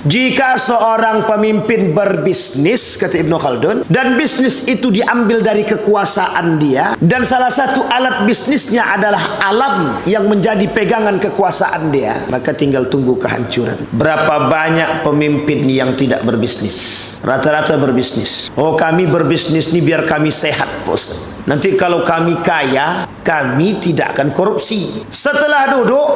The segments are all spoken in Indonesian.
Jika seorang pemimpin berbisnis, kata Ibnu Khaldun, dan bisnis itu diambil dari kekuasaan dia, dan salah satu alat bisnisnya adalah alam yang menjadi pegangan kekuasaan dia, maka tinggal tunggu kehancuran. Berapa banyak pemimpin yang tidak berbisnis? Rata-rata berbisnis. Oh, kami berbisnis ini biar kami sehat, bos. Nanti kalau kami kaya, kami tidak akan korupsi. Setelah duduk,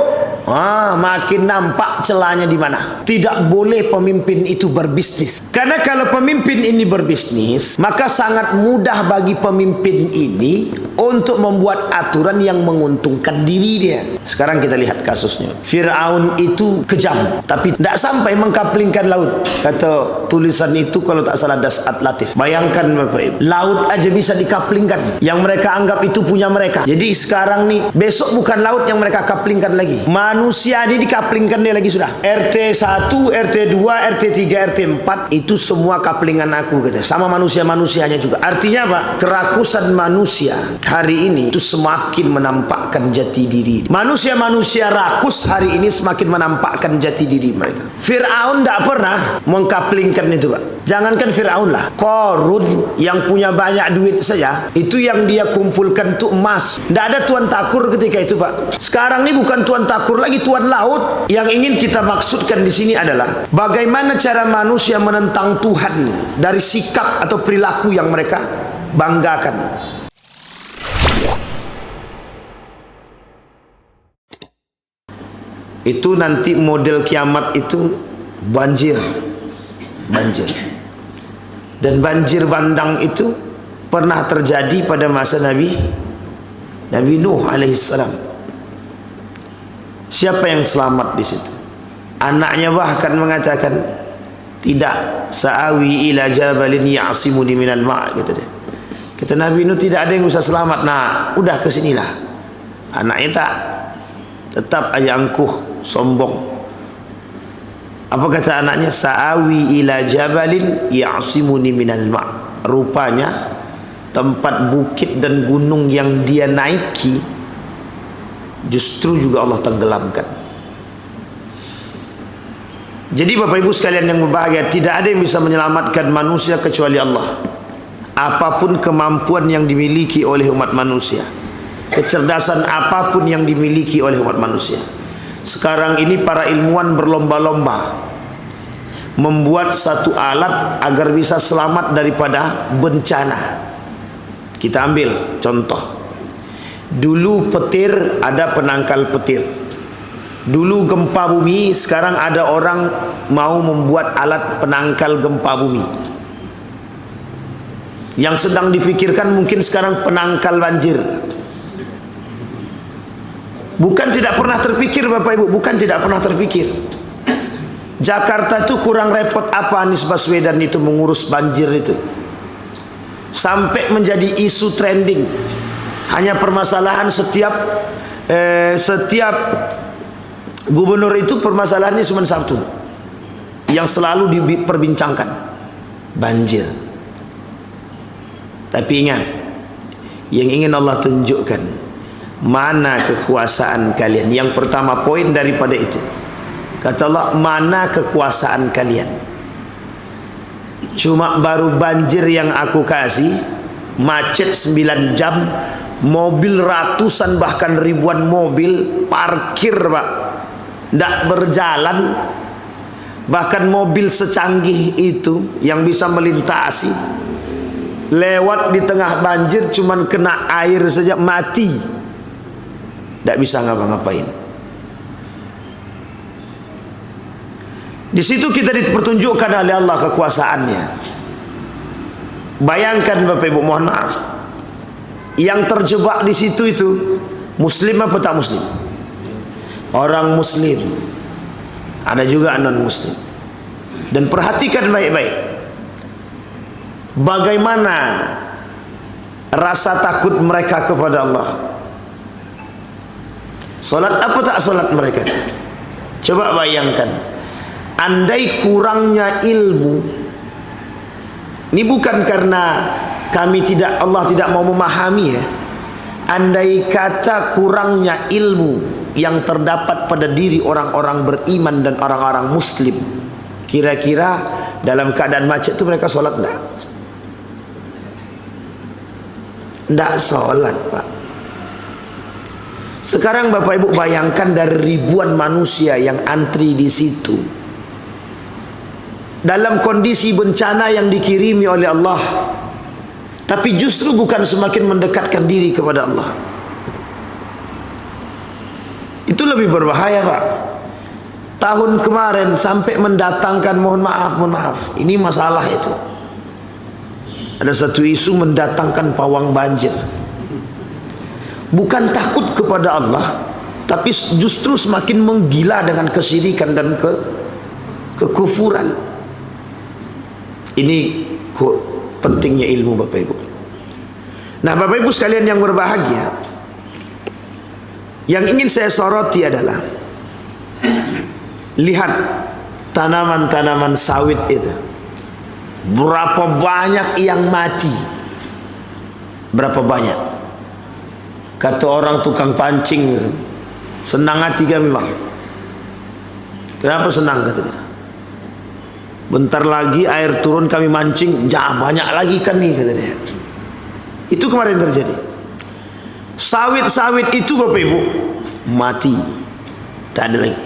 makin nampak celahnya di mana. Tidak boleh pemimpin itu berbisnis. Karena kalau pemimpin ini berbisnis, maka sangat mudah bagi pemimpin ini untuk membuat aturan yang menguntungkan diri dia. Sekarang kita lihat kasusnya. Fir'aun itu kejam, tapi tidak sampai mengkaplingkan laut. Kata tulisan itu kalau tak salah Das'at Latif. Bayangkan Bapak Ibu, laut aja bisa dikaplingkan. Yang mereka anggap itu punya mereka. Jadi sekarang nih, besok bukan laut yang mereka kaplingkan lagi. Manusia ini dikaplingkan dia lagi sudah. RT 1, RT 2, RT 3, RT 4 itu semua kaplingan aku, kata. Sama manusia-manusianya juga. Artinya apa? Kerakusan manusia hari ini itu semakin menampakkan jati diri. Manusia-manusia rakus hari ini semakin menampakkan jati diri mereka. Fir'aun tidak pernah mengkaplingkan itu, Pak. Jangankan Fir'aun lah, Qarun yang punya banyak duit saja, itu yang dia kumpulkan itu emas. Tidak ada tuan takur ketika itu, Pak. Sekarang ini bukan tuan takur lagi, tuan laut. Yang ingin kita maksudkan di sini adalah bagaimana cara manusia menentang Tuhan dari sikap atau perilaku yang mereka banggakan. Itu nanti model kiamat itu banjir. Dan banjir bandang itu pernah terjadi pada masa Nabi Nuh alaihissalam. Siapa yang selamat di situ? Anaknya bahkan mengatakan, tidak, sa'awi ila jabalin ya'simuni minal ma', kata dia. Kata Nabi Nuh, tidak ada yang bisa selamat. Nah, udah kesinilah. Anaknya tak, tetap aja angkuh, sombong. Apa kata anaknya? Sa'awi ila jabalin ya'simuni minal ma'. Rupanya tempat bukit dan gunung yang dia naiki justru juga Allah tenggelamkan. Jadi Bapak Ibu sekalian yang berbahagia, tidak ada yang bisa menyelamatkan manusia kecuali Allah. Apapun kemampuan yang dimiliki oleh umat manusia, kecerdasan apapun yang dimiliki oleh umat manusia, sekarang ini para ilmuwan berlomba-lomba membuat satu alat agar bisa selamat daripada bencana. Kita ambil contoh. Dulu petir, ada penangkal petir. Dulu gempa bumi, sekarang ada orang mau membuat alat penangkal gempa bumi. Yang sedang difikirkan mungkin sekarang penangkal banjir. Bukan tidak pernah terpikir Bapak Ibu, bukan tidak pernah terpikir. Jakarta itu kurang repot apa Anies Baswedan itu mengurus banjir itu, sampai menjadi isu trending. Hanya permasalahan setiap gubernur itu permasalahannya cuma satu yang selalu diperbincangkan, banjir. Tapi ingat, yang ingin Allah tunjukkan mana kekuasaan kalian. Yang pertama poin daripada itu, kata Allah, mana kekuasaan kalian. Cuma baru banjir yang aku kasih, macet 9 jam, mobil ratusan bahkan ribuan mobil parkir, Pak, tidak berjalan. Bahkan mobil secanggih itu yang bisa melintasi, lewat di tengah banjir cuman kena air saja mati, tidak bisa ngapa-ngapain. Di situ kita dipertunjukkan oleh Allah kekuasaannya. Bayangkan Bapak Ibu, mohon maaf, yang terjebak di situ itu muslim apa tak muslim? Orang muslim, ada juga non muslim. Dan perhatikan baik-baik bagaimana rasa takut mereka kepada Allah. Solat apa tak solat mereka? Coba bayangkan, andai kurangnya ilmu, ini bukan karena kami tidak, Allah tidak mau memahami ya. Andai kata kurangnya ilmu yang terdapat pada diri orang-orang beriman dan orang-orang muslim, Kira-kira dalam keadaan macet itu mereka sholat enggak? Enggak sholat, Pak. Sekarang Bapak Ibu bayangkan dari ribuan manusia yang antri di situ, dalam kondisi bencana yang dikirimi oleh Allah, tapi justru bukan semakin mendekatkan diri kepada Allah. Itu lebih berbahaya, Pak. Tahun kemarin sampai mendatangkan mohon maaf, ini masalah itu. Ada satu isu mendatangkan pawang banjir. Bukan takut kepada Allah, tapi justru semakin menggila dengan kesyirikan dan kekufuran. Ini pentingnya ilmu, Bapak Ibu. Nah, Bapak Ibu sekalian yang berbahagia, yang ingin saya soroti adalah, lihat tanaman-tanaman sawit itu, berapa banyak yang mati. Berapa banyak. Kata orang tukang pancing, senang hati kami bang. Kenapa senang katanya? Bentar lagi air turun kami mancing, banyak lagi kan nih katanya. Itu kemarin terjadi. Sawit-sawit itu Bapak Ibu mati, tak ada lagi,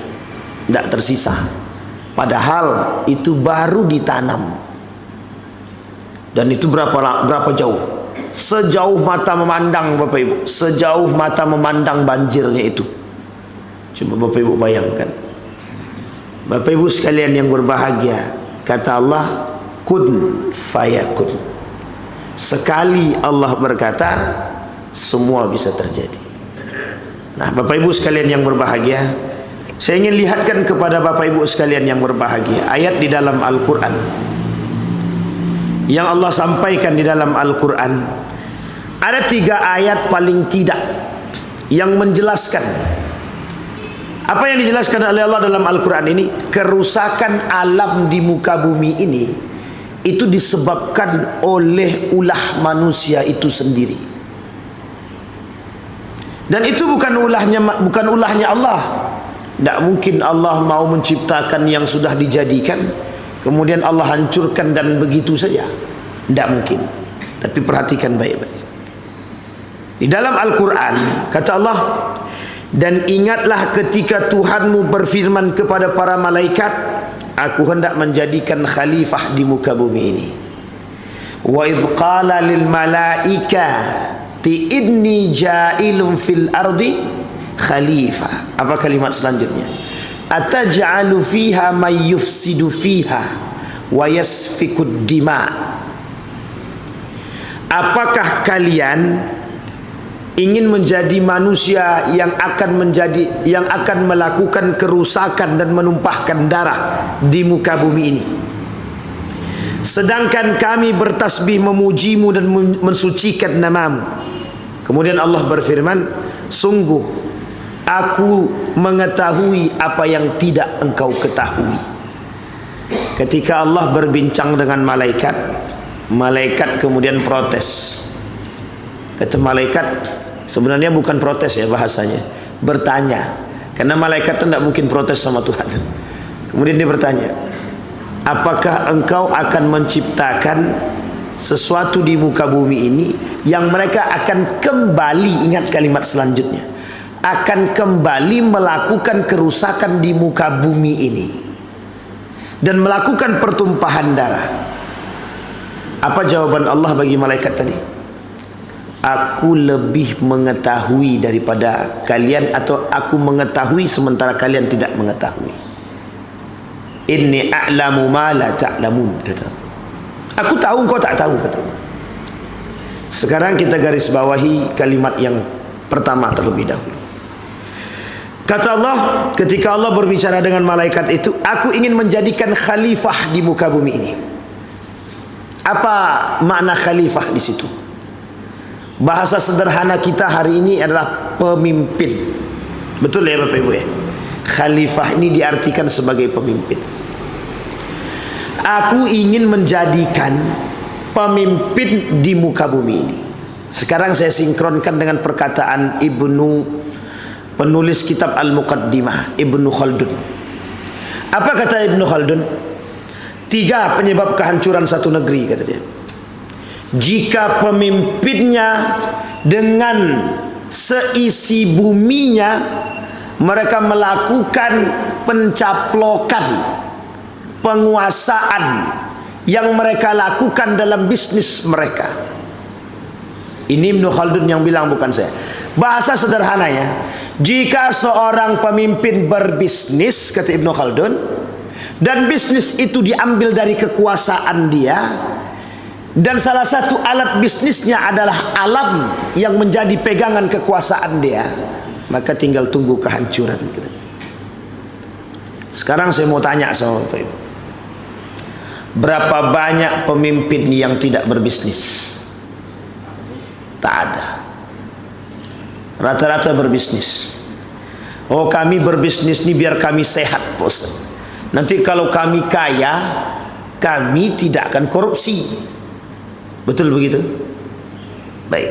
tidak tersisa. Padahal itu baru ditanam. Dan itu berapa jauh? Sejauh mata memandang Bapak Ibu, sejauh mata memandang banjirnya itu. Coba Bapak Ibu bayangkan. Bapak Ibu sekalian yang berbahagia, kata Allah, kun fayakun. Sekali Allah berkata, semua bisa terjadi. Nah, Bapak Ibu sekalian yang berbahagia, saya ingin lihatkan kepada Bapak Ibu sekalian yang berbahagia ayat di dalam Al-Quran yang Allah sampaikan di dalam Al-Quran. Ada 3 ayat paling tidak yang menjelaskan apa yang dijelaskan oleh Allah dalam Al-Quran ini. Kerusakan alam di muka bumi ini itu disebabkan oleh ulah manusia itu sendiri. Dan itu bukan ulahnya Allah. Tidak mungkin Allah mau menciptakan yang sudah dijadikan kemudian Allah hancurkan dan begitu saja. Tidak mungkin. Tapi perhatikan baik-baik. Di dalam Al-Quran kata Allah, dan ingatlah ketika Tuhanmu berfirman kepada para malaikat, aku hendak menjadikan khalifah di muka bumi ini. Wa idh qala lil malaikati inni ja'ilun fil ardi khalifah. Apa kalimat selanjutnya? Ataj'alu fiha may yufsidu fiha wa yasfikud dima. Apakah kalian ingin menjadi manusia yang akan melakukan kerusakan dan menumpahkan darah di muka bumi ini, sedangkan kami bertasbih memujimu dan mensucikan namamu? Kemudian Allah berfirman, sungguh aku mengetahui apa yang tidak engkau ketahui. Ketika Allah berbincang dengan malaikat, malaikat kemudian protes. Kata malaikat, sebenarnya bukan protes ya bahasanya, bertanya. Karena malaikat itu tidak mungkin protes sama Tuhan. Kemudian dia bertanya, apakah engkau akan menciptakan sesuatu di muka bumi ini yang mereka akan kembali, ingat kalimat selanjutnya, akan kembali melakukan kerusakan di muka bumi ini dan melakukan pertumpahan darah? Apa jawaban Allah bagi malaikat tadi? Aku lebih mengetahui daripada kalian, atau aku mengetahui sementara kalian tidak mengetahui. Inni a'lamu ma la ta'lamun, kata. Aku tahu kau tak tahu, kata. Sekarang kita garis bawahi kalimat yang pertama terlebih dahulu. Kata Allah, ketika Allah berbicara dengan malaikat itu, aku ingin menjadikan khalifah di muka bumi ini. Apa makna khalifah di situ? Bahasa sederhana kita hari ini adalah pemimpin. Betul ya Bapak Ibu ya? Khalifah ini diartikan sebagai pemimpin. Aku ingin menjadikan pemimpin di muka bumi ini. Sekarang saya sinkronkan dengan perkataan penulis kitab Al-Muqaddimah, Ibnu Khaldun. Apa kata Ibnu Khaldun? 3 penyebab kehancuran satu negeri, kata dia. Jika pemimpinnya dengan seisi buminya mereka melakukan pencaplokan, penguasaan yang mereka lakukan dalam bisnis mereka. Ini Ibnu Khaldun yang bilang, bukan saya. Bahasa sederhananya, jika seorang pemimpin berbisnis, kata Ibnu Khaldun, dan bisnis itu diambil dari kekuasaan dia, dan salah satu alat bisnisnya adalah alam yang menjadi pegangan kekuasaan dia, maka tinggal tunggu kehancuran. Sekarang saya mau tanya sama Bapak Ibu, berapa banyak pemimpin yang tidak berbisnis? Tak ada. Rata-rata berbisnis. Oh, kami berbisnis nih biar kami sehat, bos. Nanti kalau kami kaya, kami tidak akan korupsi. Betul begitu? Baik.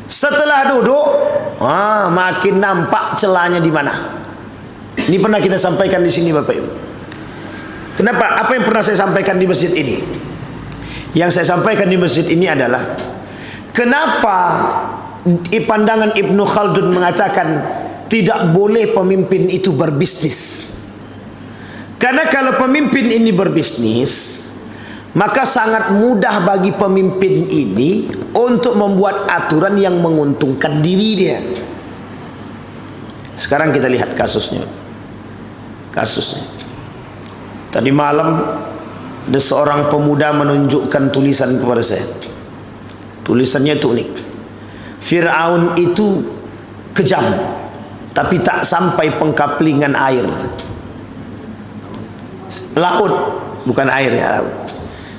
Setelah duduk, makin nampak celahnya di mana. Ini pernah kita sampaikan di sini, Bapak Ibu. Kenapa? Apa yang pernah saya sampaikan di masjid ini? Yang saya sampaikan di masjid ini adalah, kenapa pandangan Ibnu Khaldun mengatakan tidak boleh pemimpin itu berbisnis? Karena kalau pemimpin ini berbisnis, maka sangat mudah bagi pemimpin ini untuk membuat aturan yang menguntungkan diri dia. Sekarang kita lihat kasusnya. Tadi malam ada seorang pemuda menunjukkan tulisan kepada saya. Tulisannya itu unik. Fir'aun itu kejam, tapi tak sampai pengkaplingan air. Laut, bukan air ya, laut.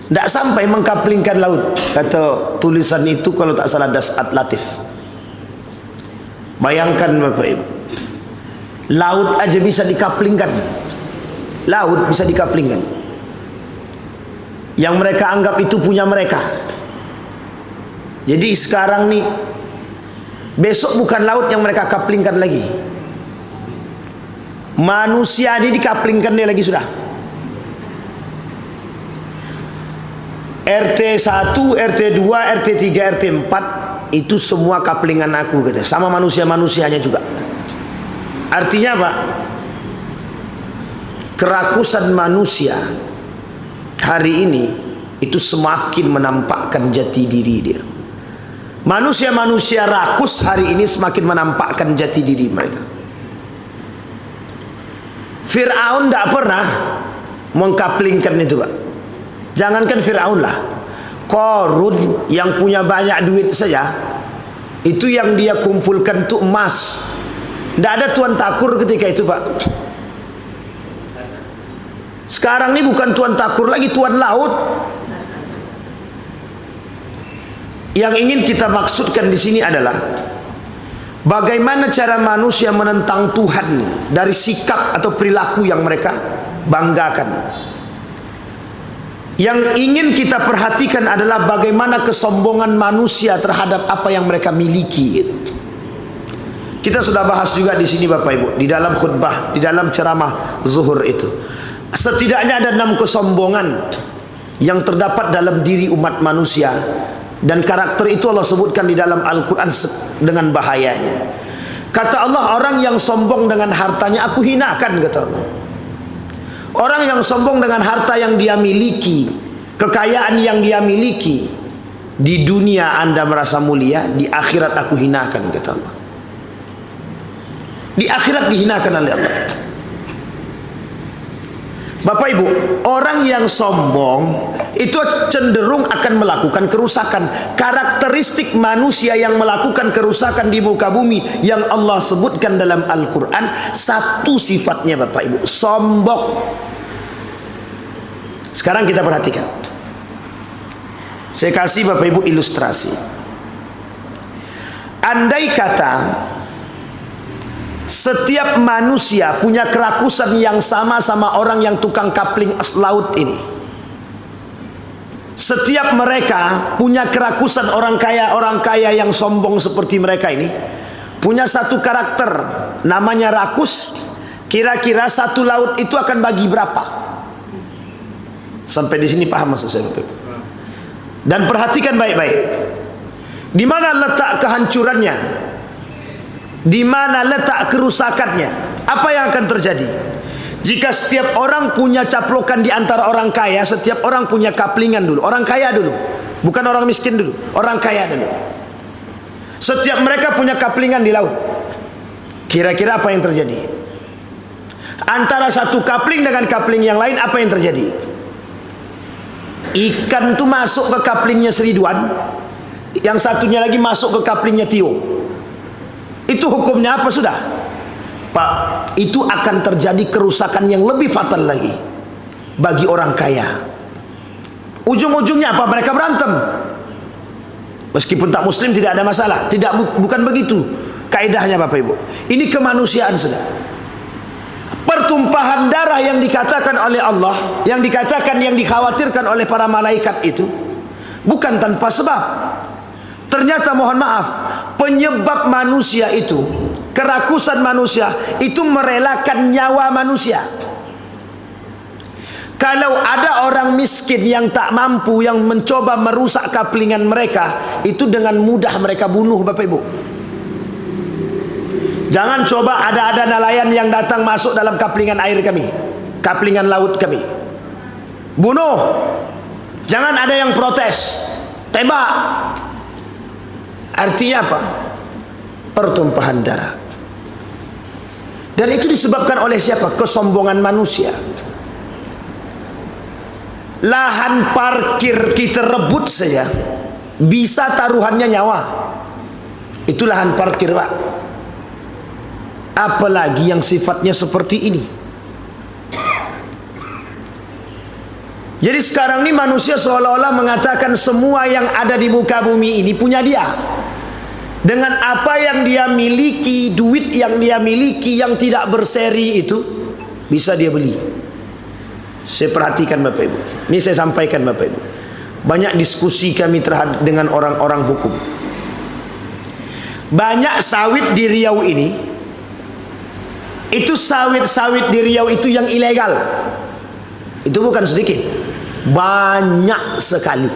Tidak sampai mengkaplingkan laut, kata tulisan itu, kalau tak salah Das'at Latif. Bayangkan Bapak Ibu, laut aja bisa dikaplingkan. Laut bisa dikaplingkan. Yang mereka anggap itu punya mereka. Jadi sekarang nih, besok bukan laut yang mereka kaplingkan lagi, manusia ini dikaplingkan dia lagi sudah. RT 1, RT 2, RT 3, RT 4 itu semua kaplingan aku, kata. Sama manusia-manusianya juga. Artinya apa? Kerakusan manusia hari ini itu semakin menampakkan jati diri dia. Manusia-manusia rakus hari ini semakin menampakkan jati diri mereka. Fir'aun tidak pernah mengkaplingkan itu, Pak. Jangankan Fir'aun lah, Qarun yang punya banyak duit saja, itu yang dia kumpulkan itu emas. Tidak ada tuan takur ketika itu, Pak. Sekarang ini bukan tuan takur lagi, tuan laut. Yang ingin kita maksudkan di sini adalah bagaimana cara manusia menentang Tuhan dari sikap atau perilaku yang mereka banggakan. Yang ingin kita perhatikan adalah bagaimana kesombongan manusia terhadap apa yang mereka miliki. Kita sudah bahas juga di sini, Bapak Ibu, di dalam khutbah, di dalam ceramah zuhur itu. Setidaknya ada 6 kesombongan yang terdapat dalam diri umat manusia, dan karakter itu Allah sebutkan di dalam Al-Quran dengan bahayanya. Kata Allah, orang yang sombong dengan hartanya aku hinakan, kata Allah. Orang yang sombong dengan harta yang dia miliki, kekayaan yang dia miliki, di dunia Anda merasa mulia, di akhirat aku hinakan, kata Allah. Di akhirat dihinakan oleh Allah. Bapak Ibu, orang yang sombong itu cenderung akan melakukan kerusakan. Karakteristik manusia yang melakukan kerusakan di muka bumi yang Allah sebutkan dalam Al-Quran, satu sifatnya, Bapak Ibu, sombong. Sekarang kita perhatikan. Saya kasih Bapak Ibu ilustrasi. Andai kata setiap manusia punya kerakusan yang sama orang yang tukang kapling laut ini. Setiap mereka punya kerakusan, orang kaya yang sombong seperti mereka ini punya satu karakter namanya rakus. Kira-kira satu laut itu akan bagi berapa? Sampai di sini paham maksud saya? Dan perhatikan baik-baik. Di mana letak kehancurannya? Di mana letak kerusakannya? Apa yang akan terjadi? Jika setiap orang punya caplokan di antara orang kaya, setiap orang punya kaplingan dulu. Orang kaya dulu, bukan orang miskin dulu. Orang kaya dulu. Setiap mereka punya kaplingan di laut. Kira-kira apa yang terjadi? Antara satu kapling dengan kapling yang lain, apa yang terjadi? Ikan itu masuk ke kaplingnya Seriduan, yang satunya lagi masuk ke kaplingnya Tio. Itu hukumnya apa sudah? Pak, itu akan terjadi kerusakan yang lebih fatal lagi bagi orang kaya. Ujung-ujungnya apa? Mereka berantem. Meskipun tak muslim tidak ada masalah. Bukan begitu kaidahnya Bapak Ibu. Ini kemanusiaan sudah. Pertumpahan darah yang dikatakan oleh Allah, yang dikhawatirkan oleh para malaikat itu bukan tanpa sebab. Ternyata mohon maaf, penyebab manusia itu, kerakusan manusia itu merelakan nyawa manusia. Kalau ada orang miskin yang tak mampu, yang mencoba merusak kaplingan mereka, itu dengan mudah mereka bunuh Bapak Ibu. Jangan coba ada nelayan yang datang masuk dalam kaplingan air kami, kaplingan laut kami, bunuh. Jangan ada yang protes, tembak. Artinya apa? Pertumpahan darah. Dan itu disebabkan oleh siapa? Kesombongan manusia. Lahan parkir kita rebut saja, bisa taruhannya nyawa. Itu lahan parkir Pak. Apalagi yang sifatnya seperti ini. Jadi sekarang ini manusia seolah-olah mengatakan semua yang ada di muka bumi ini punya dia. Dengan apa yang dia miliki, duit yang dia miliki yang tidak berseri itu bisa dia beli. Saya perhatikan Bapak Ibu. Ini saya sampaikan Bapak Ibu. Banyak diskusi kami dengan orang-orang hukum. Banyak sawit di Riau ini, itu sawit-sawit di Riau itu yang ilegal. Itu bukan sedikit, banyak sekali.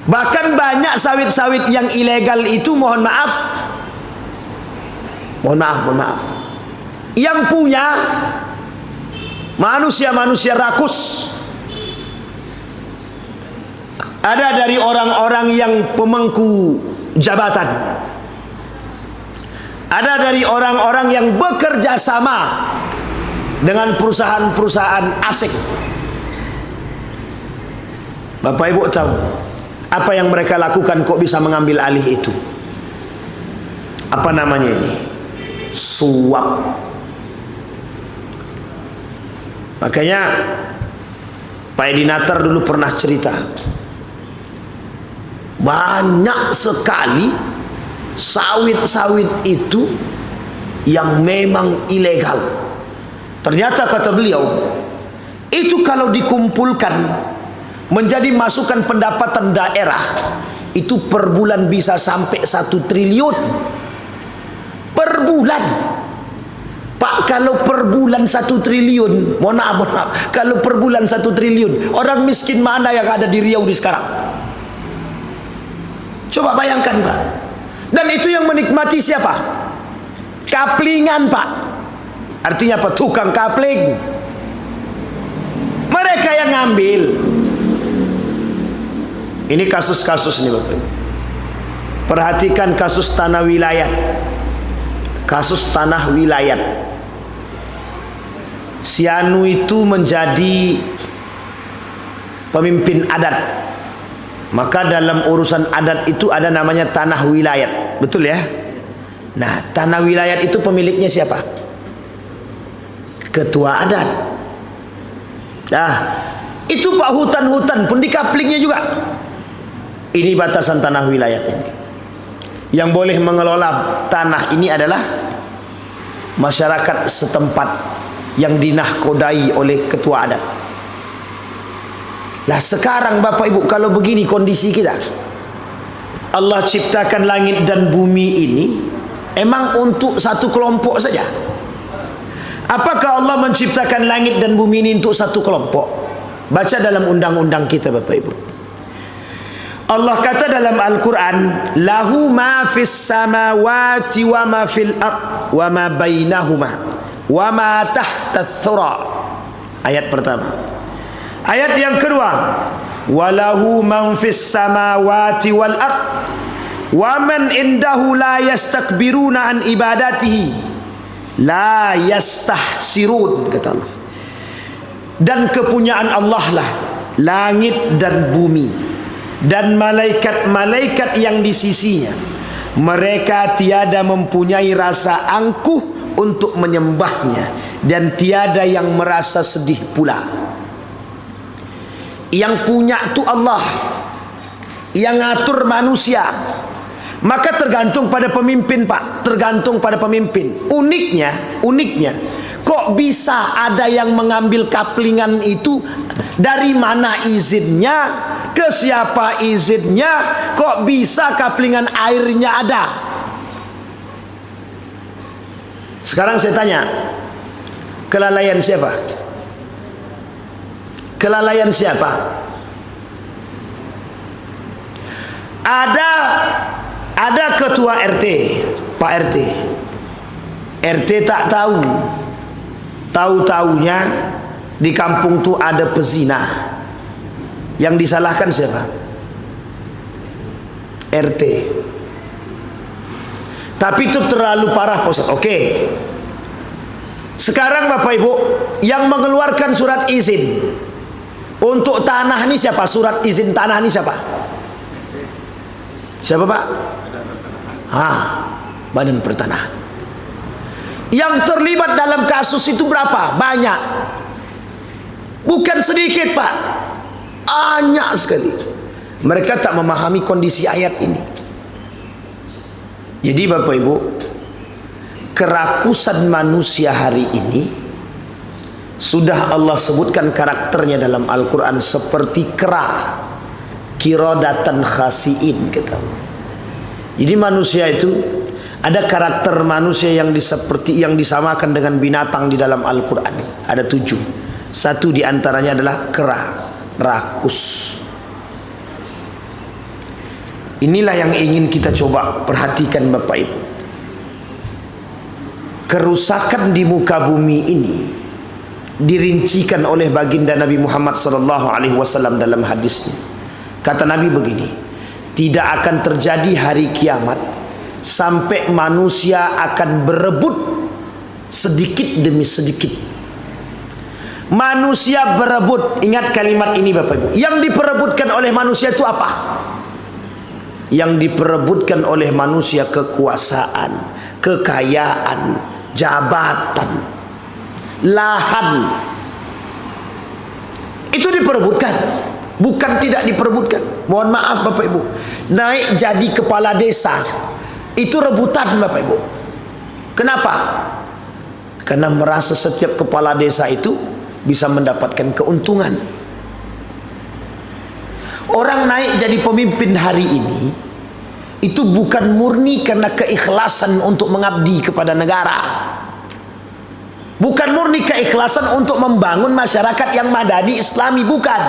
Bahkan banyak sawit-sawit yang ilegal itu mohon maaf, yang punya manusia-manusia rakus. Ada dari orang-orang yang pemangku jabatan, ada dari orang-orang yang bekerja sama dengan perusahaan-perusahaan asing. Bapak Ibu tahu apa yang mereka lakukan kok bisa mengambil alih itu? Apa namanya ini? Suap. Makanya Pak Edi Natar dulu pernah cerita, banyak sekali sawit-sawit itu yang memang ilegal. Ternyata kata beliau, itu kalau dikumpulkan menjadi masukan pendapatan daerah, itu per bulan bisa sampai 1 triliun per bulan. Pak, kalau per bulan 1 triliun, mohon maaf, kalau per bulan 1 triliun, orang miskin mana yang ada di Riau di sekarang? Coba bayangkan Pak. Dan itu yang menikmati siapa? Kaplingan Pak. Artinya apa? Tukang kapling. Mereka yang ngambil. Ini kasus-kasus nih Bapak. Perhatikan kasus tanah wilayah. Kasus tanah wilayah. Si Anu itu menjadi pemimpin adat. Maka dalam urusan adat itu ada namanya tanah wilayah. Betul ya? Nah, tanah wilayah itu pemiliknya siapa? Ketua adat. Nah, itu Pak, hutan-hutan pun di kaplingnya juga. Ini batasan tanah wilayah ini. Yang boleh mengelola tanah ini adalah masyarakat setempat yang dinahkodai oleh ketua adat. Lah sekarang Bapak Ibu, kalau begini kondisi kita, Allah ciptakan langit dan bumi ini emang untuk satu kelompok saja? Apakah Allah menciptakan langit dan bumi ini untuk satu kelompok? Baca dalam undang-undang kita Bapak Ibu. Allah kata dalam Al-Quran, lahu ma fis samawati wa ma fil ard wa ma bainahuma wa ma tahta thura. Ayat pertama. Ayat yang kedua, walahu man fis samawati wal ard wa man indahu la yastakbiruna an ibadatihi la yastahsirun, kata Allah. Dan kepunyaan Allah lah langit dan bumi dan malaikat-malaikat yang di sisinya. Mereka tiada mempunyai rasa angkuh untuk menyembahnya, dan tiada yang merasa sedih pula. Yang punya itu Allah, yang ngatur manusia. Maka tergantung pada pemimpin Pak, tergantung pada pemimpin. Uniknya, kok bisa ada yang mengambil kaplingan itu? Dari mana izinnya? Ke siapa izinnya? Kok bisa kaplingan airnya ada? Sekarang saya tanya, kelalaian siapa? Kelalaian siapa? Ada ketua RT, Pak RT. RT tak tahu. Tahu-taunya di kampung tu ada pezina. Yang disalahkan siapa? RT. Tapi itu terlalu parah Pak Ustaz. Oke. Sekarang Bapak Ibu, yang mengeluarkan surat izin untuk tanah ini siapa? Surat izin tanah ini siapa? Siapa Pak? Badan Pertanahan. Yang terlibat dalam kasus itu berapa? Banyak. Bukan sedikit Pak. Banyak sekali. Mereka tak memahami kondisi ayat ini. Jadi Bapak Ibu, kerakusan manusia hari ini sudah Allah sebutkan karakternya dalam Al-Quran seperti kera, kirodatan khasiin, kata Allah. Jadi manusia itu ada karakter manusia yang disamakan dengan binatang di dalam Al-Quran. Ada 7. Satu diantaranya adalah kera, rakus. Inilah yang ingin kita coba perhatikan Bapak Ibu. Kerusakan di muka bumi ini dirincikan oleh baginda Nabi Muhammad SAW dalam hadisnya. Kata Nabi begini, tidak akan terjadi hari kiamat sampai manusia akan berebut sedikit demi sedikit. Manusia berebut, ingat kalimat ini Bapak Ibu. Yang diperebutkan oleh manusia itu apa? Yang diperebutkan oleh manusia kekuasaan, kekayaan, jabatan, lahan. Itu diperebutkan, bukan tidak diperebutkan. Mohon maaf Bapak Ibu, naik jadi kepala desa itu rebutan Bapak Ibu. Kenapa? Karena merasa setiap kepala desa itu bisa mendapatkan keuntungan. Orang naik jadi pemimpin hari ini itu bukan murni karena keikhlasan untuk mengabdi kepada negara, bukan murni keikhlasan untuk membangun masyarakat yang madani islami, bukan.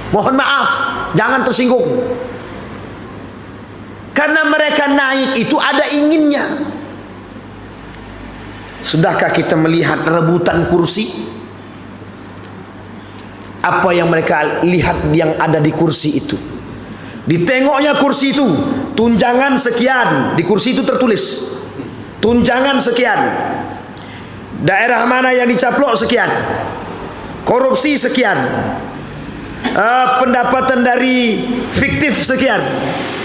Mohon maaf, jangan tersinggung. Karena mereka naik itu ada inginnya. Sudahkah kita melihat rebutan kursi? Apa yang mereka lihat yang ada di kursi itu? Ditengoknya kursi itu, tunjangan sekian. Di kursi itu tertulis tunjangan sekian, daerah mana yang dicaplok sekian, korupsi sekian, pendapatan dari fiktif sekian,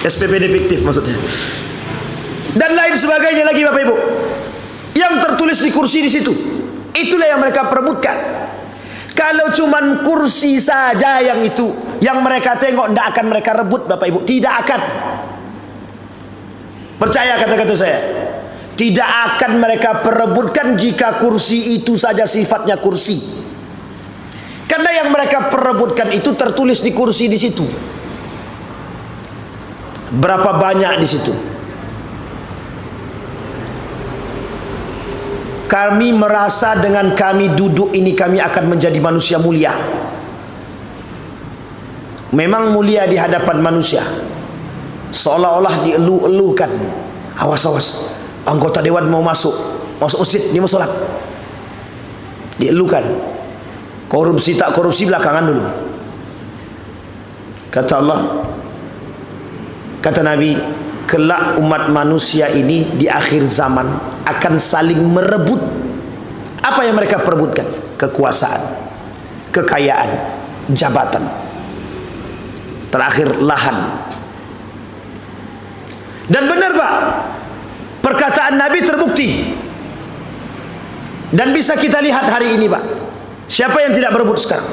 SPPD fiktif maksudnya, dan lain sebagainya lagi Bapak Ibu. Yang tertulis di kursi di situ, itulah yang mereka perebutkan. Kalau cuman kursi saja yang itu yang mereka tengok, tidak akan mereka rebut Bapak Ibu, tidak akan. Percaya kata-kata saya, tidak akan mereka perebutkan jika kursi itu saja sifatnya kursi. Karena yang mereka perebutkan itu tertulis di kursi di situ. Berapa banyak di situ? Kami merasa dengan kami duduk ini kami akan menjadi manusia mulia. memang mulia di hadapan manusia, seolah-olah dielu-elukan. Awas-awas, anggota dewan mau masuk masjid, dia mau sholat, dielukan. Korupsi tak korupsi belakangan dulu. Kata Allah, kata Nabi, kelak umat manusia ini di akhir zaman akan saling merebut. Apa yang mereka perebutkan? Kekuasaan, kekayaan, jabatan, terakhir lahan. Dan benar Pak, perkataan Nabi terbukti. Dan bisa kita lihat hari ini Pak, siapa yang tidak berebut sekarang?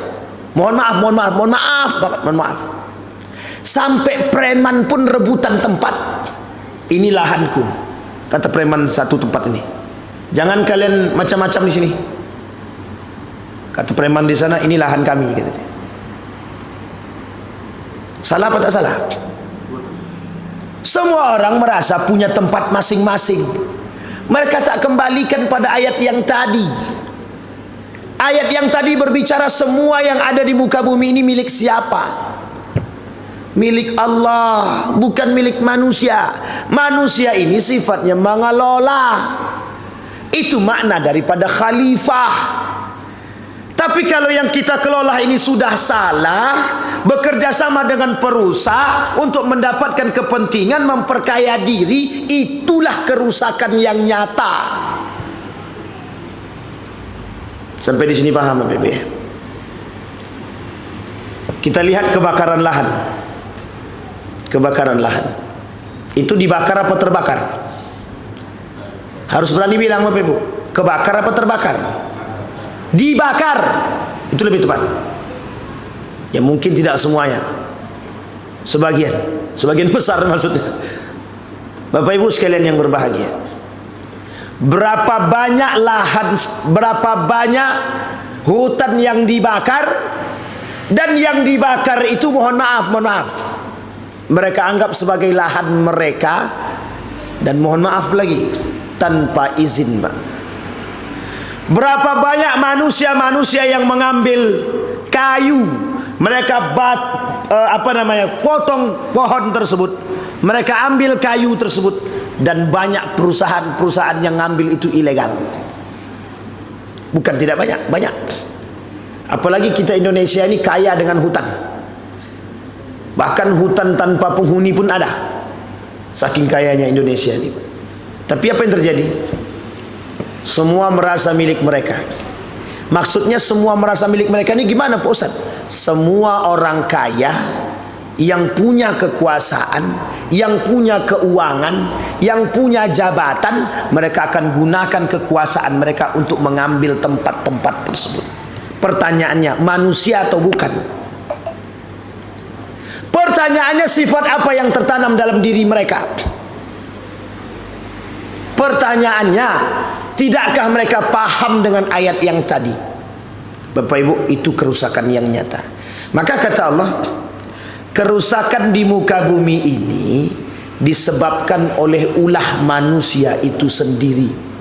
Mohon maaf, mohon maaf, mohon maaf Pak, mohon maaf. Sampai preman pun rebutan tempat. Ini lahanku, kata preman satu tempat ini. Jangan kalian macam-macam di sini. Kata preman di sana, ini lahan kami. Kata dia. Salah apa tak salah? Semua orang merasa punya tempat masing-masing. Mereka tak kembalikan pada ayat yang tadi. Ayat yang tadi berbicara semua yang ada di muka bumi ini milik siapa? Milik Allah, bukan milik manusia. Manusia ini sifatnya mengelola. Itu makna daripada khalifah. Tapi kalau yang kita kelola ini sudah salah, bekerja sama dengan perusak untuk mendapatkan kepentingan, memperkaya diri, itulah kerusakan yang nyata. Sampai di sini paham Bapak Ibu ya? Kita lihat kebakaran lahan. Kebakaran lahan itu dibakar apa terbakar? Harus berani bilang Bapak Ibu, kebakar apa terbakar? Dibakar, itu lebih tepat. Ya mungkin tidak semuanya, sebagian besar maksudnya. Bapak Ibu sekalian yang berbahagia, berapa banyak lahan, berapa banyak hutan yang dibakar, dan yang dibakar itu mohon maaf, mereka anggap sebagai lahan mereka, dan mohon maaf lagi tanpa izin Pak. Berapa banyak manusia-manusia yang mengambil kayu, mereka potong pohon tersebut, mereka ambil kayu tersebut, dan banyak perusahaan-perusahaan yang ngambil itu ilegal. Bukan tidak banyak, banyak. Apalagi kita Indonesia ini kaya dengan hutan. Bahkan hutan tanpa penghuni pun ada. Saking kayanya Indonesia ini. Tapi apa yang terjadi? Semua merasa milik mereka. Maksudnya semua merasa milik mereka ini gimana Pak Ustaz? Semua orang kaya yang punya kekuasaan, yang punya keuangan, yang punya jabatan, mereka akan gunakan kekuasaan mereka untuk mengambil tempat-tempat tersebut. Pertanyaannya, manusia atau bukan? Pertanyaannya, sifat apa yang tertanam dalam diri mereka? Pertanyaannya, tidakkah mereka paham dengan ayat yang tadi? Bapak Ibu, itu kerusakan yang nyata. Maka kata Allah, kerusakan di muka bumi ini disebabkan oleh ulah manusia itu sendiri.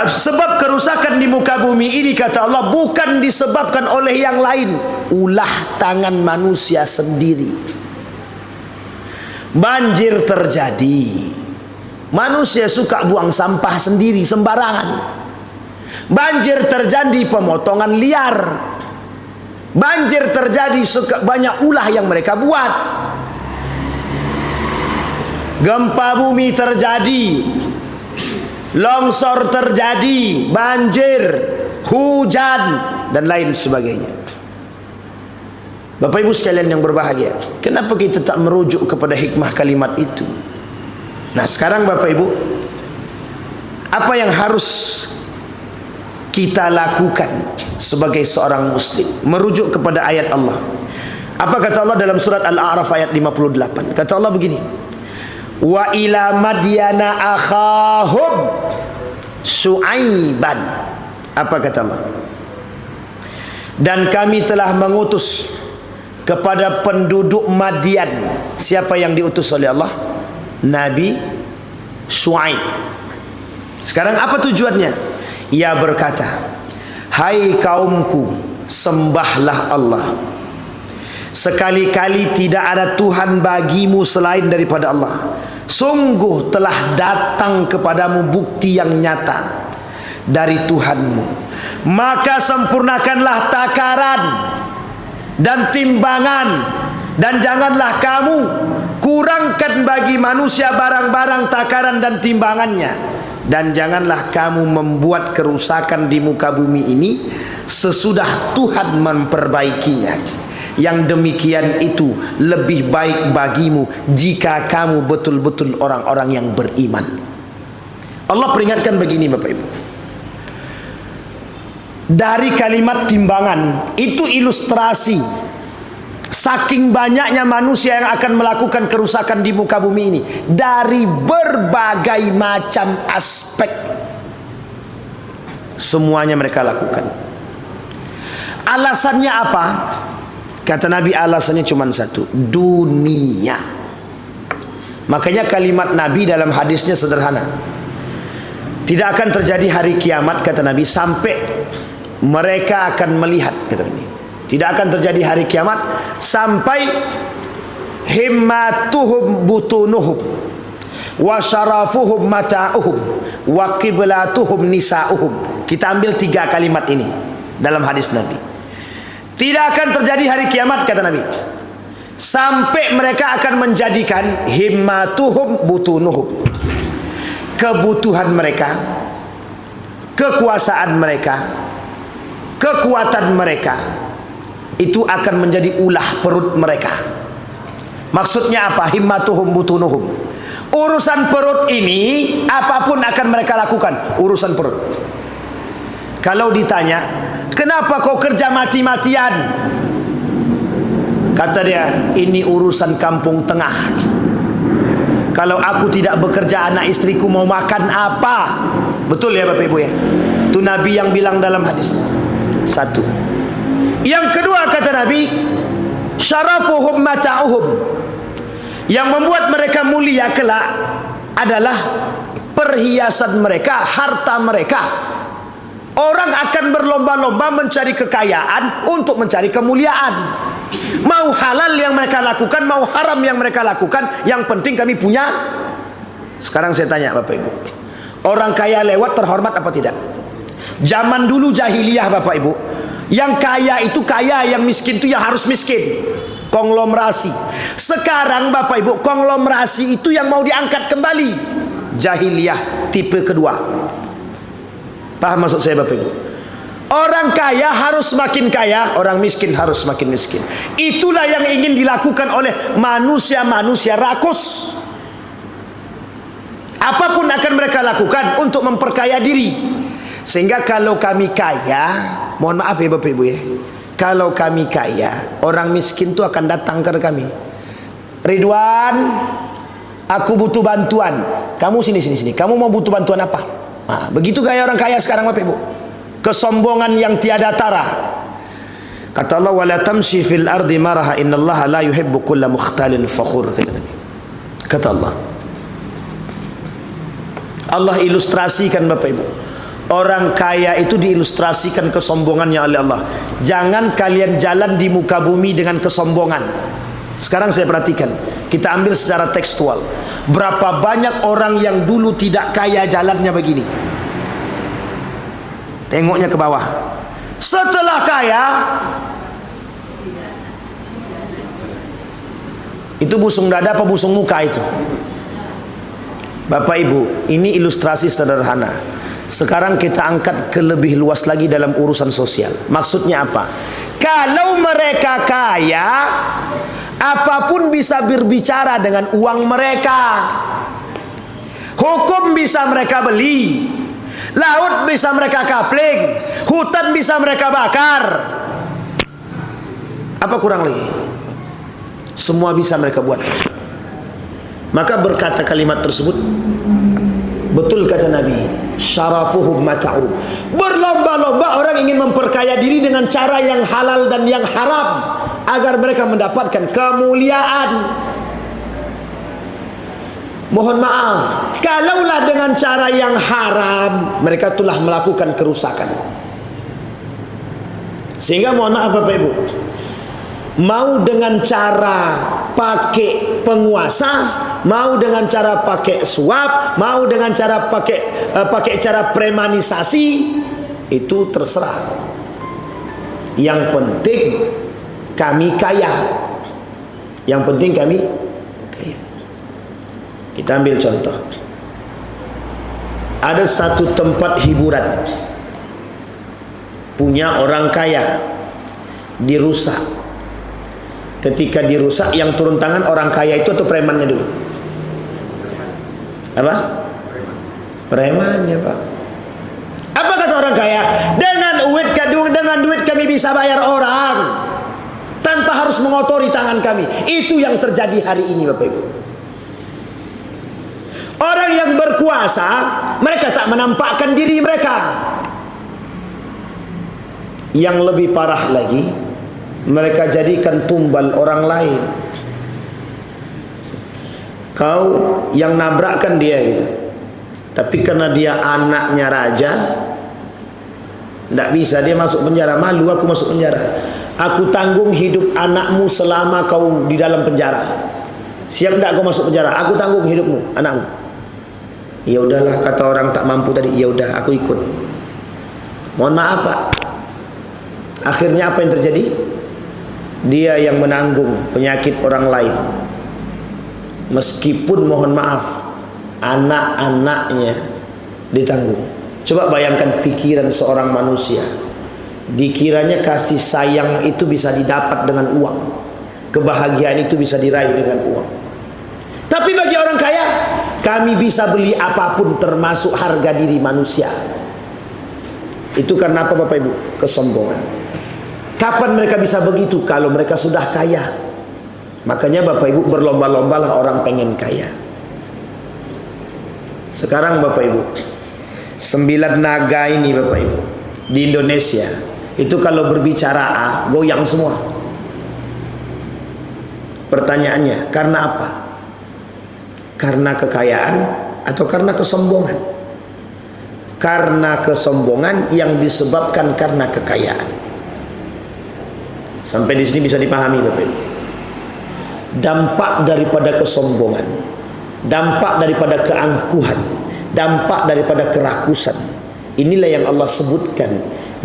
Sebab kerusakan di muka bumi ini kata Allah bukan disebabkan oleh yang lain, ulah tangan manusia sendiri. Banjir terjadi, manusia suka buang sampah sendiri sembarangan. Banjir terjadi, pemotongan liar. Banjir terjadi, banyak ulah yang mereka buat. Gempa bumi terjadi, longsor terjadi, banjir, hujan, dan lain sebagainya. Bapak Ibu sekalian yang berbahagia, kenapa kita tak merujuk kepada hikmah kalimat itu? Nah sekarang Bapak Ibu, apa yang harus kita lakukan sebagai seorang muslim? Merujuk kepada ayat Allah. Apa kata Allah dalam surat Al-A'raf ayat 58? Kata Allah begini, wa ila madyana akhahum Syuaiban. Apa kata Allah? Dan kami telah mengutus kepada penduduk Madian. Siapa yang diutus oleh Allah? Nabi Syuaib. Sekarang apa tujuannya? Ia berkata, hai kaumku, sembahlah Allah. Sekali-kali tidak ada Tuhan bagimu selain daripada Allah. Sungguh telah datang kepadamu bukti yang nyata dari Tuhanmu. Maka sempurnakanlah takaran dan timbangan, dan janganlah kamu kurangkan bagi manusia barang-barang takaran dan timbangannya, dan janganlah kamu membuat kerusakan di muka bumi ini sesudah Tuhan memperbaikinya. Yang demikian itu lebih baik bagimu jika kamu betul-betul orang-orang yang beriman. Allah peringatkan begini Bapak Ibu, dari kalimat timbangan itu ilustrasi saking banyaknya manusia yang akan melakukan kerusakan di muka bumi ini dari berbagai macam aspek. Semuanya mereka lakukan. Alasannya apa? Kata Nabi, alasannya cuma satu, dunia. Makanya kalimat Nabi dalam hadisnya sederhana. Tidak akan terjadi hari kiamat, kata Nabi, sampai mereka akan melihat, kata Nabi. Tidak akan terjadi hari kiamat sampai himmatuhum butunuhum wa syarafuhum mata'uhum wa qiblatuhum nisa'uhum. Kita ambil 3 kalimat ini dalam hadis Nabi. Tidak akan terjadi hari kiamat, kata Nabi, sampai mereka akan menjadikan himmatuhum butunuhum, kebutuhan mereka, kekuasaan mereka, kekuatan mereka, itu akan menjadi ulah perut mereka. Maksudnya apa? Himmatuhum butunuhum. Urusan perut ini apapun akan mereka lakukan. Urusan perut. Kalau ditanya, kenapa kau kerja mati-matian? Kata dia, ini urusan kampung tengah. Kalau aku tidak bekerja, anak istriku mau makan apa? Betul ya Bapak Ibu ya? Itu Nabi yang bilang dalam hadis. Satu. Yang kedua kata Nabi, syarafuhum mata'uhum. Yang membuat mereka mulia kelak adalah perhiasan mereka, harta mereka. Orang akan berlomba-lomba mencari kekayaan untuk mencari kemuliaan. Mau halal yang mereka lakukan, mau haram yang mereka lakukan, yang penting kami punya. Sekarang saya tanya Bapak Ibu, orang kaya lewat terhormat apa tidak? Zaman dulu jahiliyah Bapak Ibu, yang kaya itu kaya, yang miskin itu yang harus miskin. Konglomerasi. Sekarang Bapak Ibu, konglomerasi itu yang mau diangkat kembali. Jahiliyah tipe kedua. Paham maksud saya Bapak Ibu? Orang kaya harus makin kaya, orang miskin harus makin miskin. Itulah yang ingin dilakukan oleh manusia-manusia rakus. Apapun akan mereka lakukan untuk memperkaya diri. Sehingga kalau kami kaya, mohon maaf ya Bapak Ibu ya, kalau kami kaya, orang miskin itu akan datang ke kami. Ridwan, aku butuh bantuan. Kamu sini. Kamu mau butuh bantuan apa? Nah, begitu gaya orang kaya sekarang Bapak Ibu. Kesombongan yang tiada tara. Kata Allah, wala tamshi fil ardi maraha innallaha la yuhibbu kulla mukhtalin fakhur. Kata Allah. Allah ilustrasikan Bapak Ibu. Orang kaya itu diilustrasikan kesombongannya oleh Allah. Jangan kalian jalan di muka bumi dengan kesombongan. Sekarang saya perhatikan, kita ambil secara tekstual. Berapa banyak orang yang dulu tidak kaya jalannya begini. Tengoknya ke bawah. Setelah kaya, itu busung dada apa busung muka itu? Bapak Ibu, ini ilustrasi sederhana. Sekarang kita angkat ke lebih luas lagi dalam urusan sosial. Maksudnya apa? Kalau mereka kaya, apapun bisa berbicara dengan uang mereka. Hukum bisa mereka beli, laut bisa mereka kapling, hutan bisa mereka bakar. Apa kurang lagi? Semua bisa mereka buat. Maka berkata kalimat tersebut, betul kata Nabi, syarafuhum mata'u. Berlomba-lomba orang ingin memperkaya diri dengan cara yang halal dan yang haram agar mereka mendapatkan kemuliaan. Mohon maaf, kalaulah dengan cara yang haram, mereka telah melakukan kerusakan. Sehingga mohon maaf Bapak Ibu, mau dengan cara pakai penguasa, mau dengan cara pakai suap, mau dengan cara pakai cara premanisasi, itu terserah. Yang penting kami kaya. Yang penting kami kaya. Kita ambil contoh. Ada satu tempat hiburan punya orang kaya, dirusak. Ketika dirusak, yang turun tangan orang kaya itu atau premannya dulu? Apa? Premannya, Pak. Apa kata orang kaya? Dengan duit kami bisa bayar orang tanpa harus mengotori tangan kami. Itu yang terjadi hari ini Bapak Ibu. Orang yang berkuasa, mereka tak menampakkan diri mereka. Yang lebih parah lagi, mereka jadikan tumbal orang lain. Kau yang nabrakkan dia gitu. Tapi karena dia anaknya raja, tidak bisa dia masuk penjara. Malu aku masuk penjara. Aku tanggung hidup anakmu selama kau di dalam penjara. Siap tidak kau masuk penjara? Aku tanggung hidupmu, anakmu. Ya udahlah, kata orang tak mampu tadi. Ya udah, aku ikut. Mohon maaf Pak. Akhirnya apa yang terjadi? Dia yang menanggung penyakit orang lain. Meskipun mohon maaf, anak-anaknya ditanggung. Coba bayangkan pikiran seorang manusia. Dikiranya kasih sayang itu bisa didapat dengan uang. Kebahagiaan itu bisa diraih dengan uang. Tapi bagi orang kaya, kami bisa beli apapun termasuk harga diri manusia. Itu karena apa Bapak Ibu? Kesombongan. Kapan mereka bisa begitu? Kalau mereka sudah kaya. Makanya Bapak Ibu berlomba-lombalah orang pengen kaya. Sekarang Bapak Ibu, 9 naga ini Bapak Ibu di Indonesia itu kalau berbicara goyang semua. Pertanyaannya, karena apa? Karena kekayaan atau karena kesombongan? Karena kesombongan yang disebabkan karena kekayaan. Sampai di sini bisa dipahami Bapak Ibu. Dampak daripada kesombongan, dampak daripada keangkuhan, dampak daripada kerakusan, inilah yang Allah sebutkan.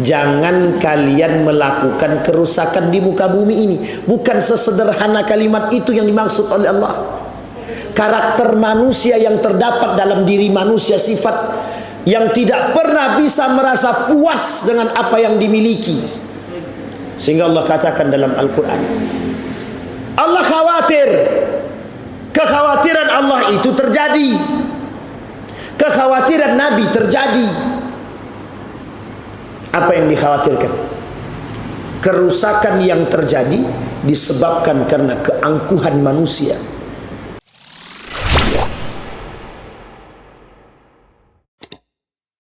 Jangan kalian melakukan kerusakan di muka bumi ini. Bukan sesederhana kalimat itu yang dimaksud oleh Allah. Karakter manusia yang terdapat dalam diri manusia, sifat yang tidak pernah bisa merasa puas dengan apa yang dimiliki. Sehingga Allah katakan dalam Al-Quran, Allah khawatir. Kekhawatiran Allah itu terjadi. Kekhawatiran Nabi terjadi. Apa yang dikhawatirkan? Kerusakan yang terjadi disebabkan karena keangkuhan manusia.